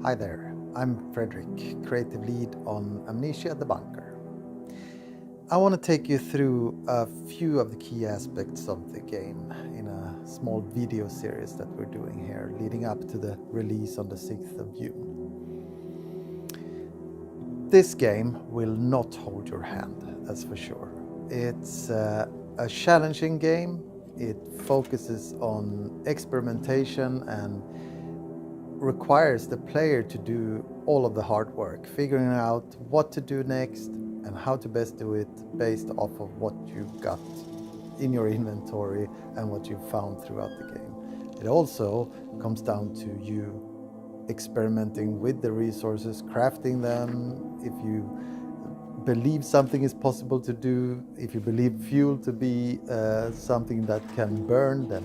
Hi there, I'm Fredrik, creative lead on Amnesia The Bunker. I want to take you through a few of the key aspects of the game in a small video series that we're doing here, leading up to the release on the 6th of June. This game will not hold your hand, that's for sure. It's a challenging game. It focuses on experimentation and requires the player to do all of the hard work, figuring out what to do next and how to best do it based off of what you've got in your inventory and what you've found throughout the game. It also comes down to you experimenting with the resources, crafting them. If you believe something is possible to do, if you believe fuel to be something that can burn, then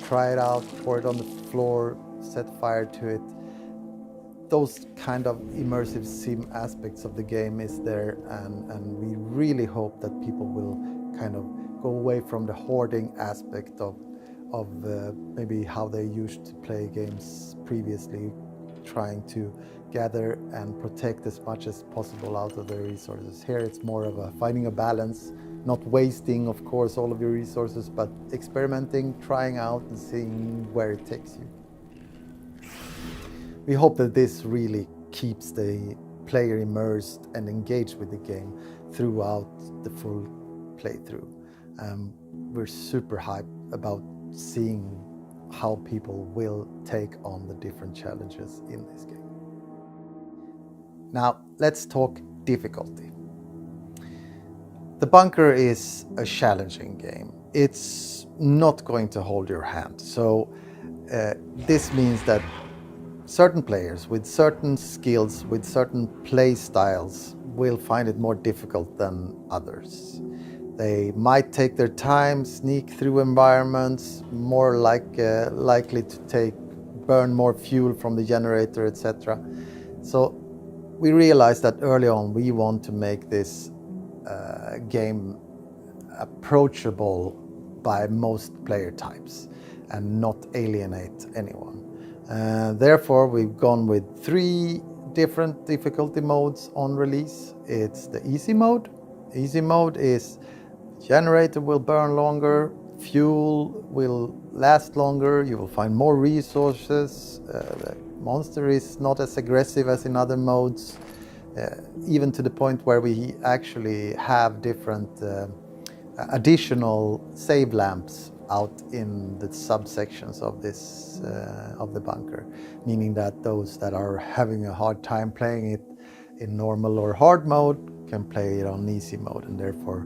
try it out, pour it on the floor, set fire to it. Those kind of immersive sim aspects of the game is there, and we really hope that people will kind of go away from the hoarding aspect of maybe how they used to play games previously, trying to gather and protect as much as possible out of their resources. Here it's more of a finding a balance, not wasting, of course, all of your resources, but experimenting, trying out and seeing where it takes you. We hope that this really keeps the player immersed and engaged with the game throughout the full playthrough. We're super hyped about seeing how people will take on the different challenges in this game. Now, let's talk difficulty. The Bunker is a challenging game. It's not going to hold your hand. So this means that certain players with certain skills, with certain play styles, will find it more difficult than others. They might take their time, sneak through environments, more likely to burn more fuel from the generator, etc. So we realized that early on we want to make this game approachable by most player types and not alienate anyone. Therefore, we've gone with 3 different difficulty modes on release. It's the easy mode. Easy mode is generator will burn longer, fuel will last longer, you will find more resources, the monster is not as aggressive as in other modes, even to the point where we actually have different additional save lamps out in the subsections of this of the bunker, meaning that those that are having a hard time playing it in normal or hard mode can play it on easy mode and therefore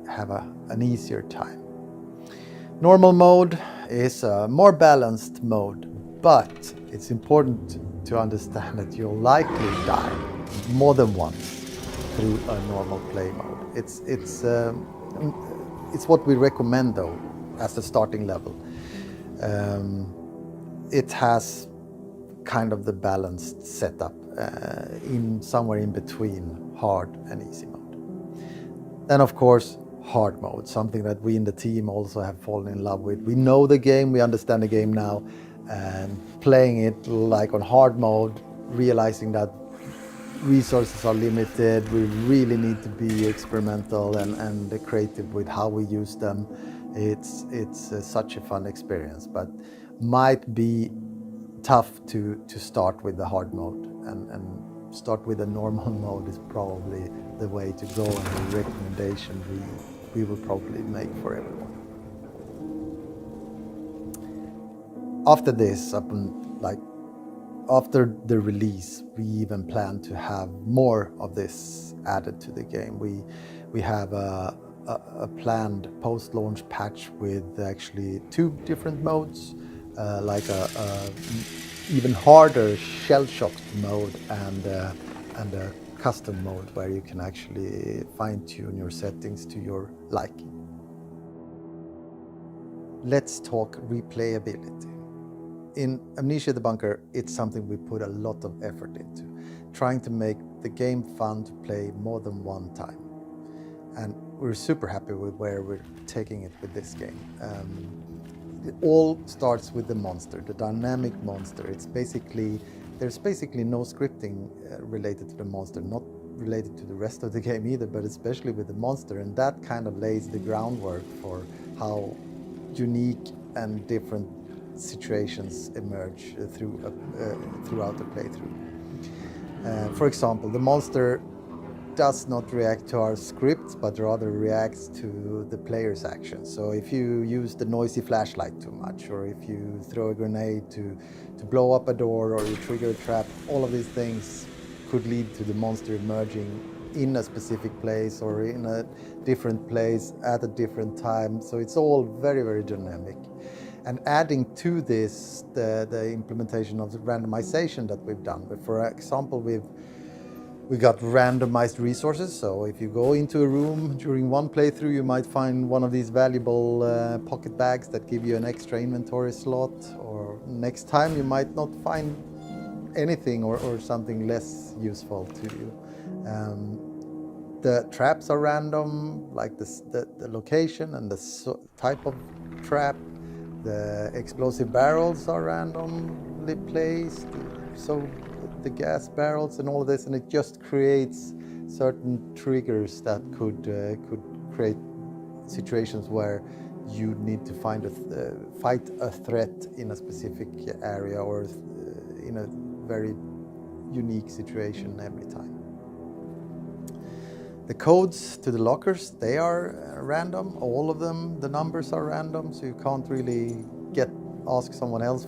have an easier time. Normal mode is a more balanced mode, but it's important to understand that you'll likely die more than once through a normal play mode. It's what we recommend though as a starting level. It has kind of the balanced setup in somewhere in between hard and easy mode. Then of course hard mode, something that we in the team also have fallen in love with. We know the game, we understand the game now, and playing it like on hard mode, realizing that resources are limited, we really need to be experimental and creative with how we use them. It's such a fun experience, but might be tough to start with the hard mode, and start with a normal mode is probably the way to go, and the recommendation we will probably make for everyone. After this, after the release, we even plan to have more of this added to the game. We have a planned post-launch patch with actually 2 different modes, like a even harder shell-shocked mode and a custom mode where you can actually fine-tune your settings to your liking. Let's talk replayability. In Amnesia The Bunker, it's something we put a lot of effort into, trying to make the game fun to play more than one time. And we're super happy with where we're taking it with this game. It all starts with the monster, the dynamic monster. It's basically There's basically no scripting related to the monster, not related to the rest of the game either, but especially with the monster, and that kind of lays the groundwork for how unique and different situations emerge throughout the playthrough. For example, the monster does not react to our scripts, but rather reacts to the player's actions. So if you use the noisy flashlight too much, or if you throw a grenade to blow up a door, or you trigger a trap, all of these things could lead to the monster emerging in a specific place or in a different place at a different time. So it's all very, very dynamic. And adding to this the implementation of the randomization that we've done. But for example, we got randomized resources, so if you go into a room during one playthrough, you might find one of these valuable pocket bags that give you an extra inventory slot, or next time you might not find anything or something less useful to you. The traps are random, like the location and the type of trap. The explosive barrels are randomly placed, so the gas barrels and all of this, and it just creates certain triggers that could create situations where you need to fight a threat in a specific area or in a very unique situation every time. The codes to the lockers, they are random, all of them. The numbers are random, so you can't really ask someone else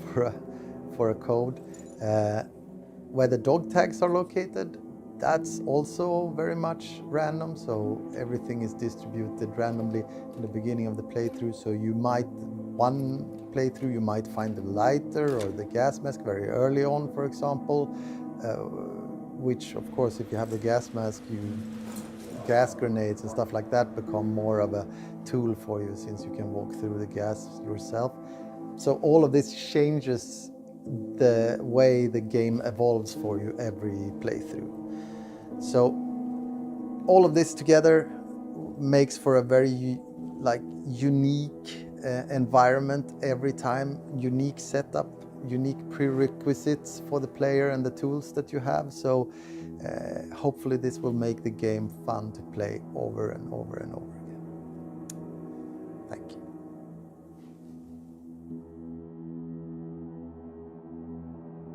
for a code. Where the dog tags are located, that's also very much random, so everything is distributed randomly in the beginning of the playthrough. So one playthrough you might find the lighter or the gas mask very early on, for example, which of course, if you have the gas mask, gas grenades and stuff like that become more of a tool for you, since you can walk through the gas yourself. So all of this changes the way the game evolves for you every playthrough. So all of this together makes for a very unique environment every time, unique setup, unique prerequisites for the player and the tools that you have. So hopefully this will make the game fun to play over and over and over.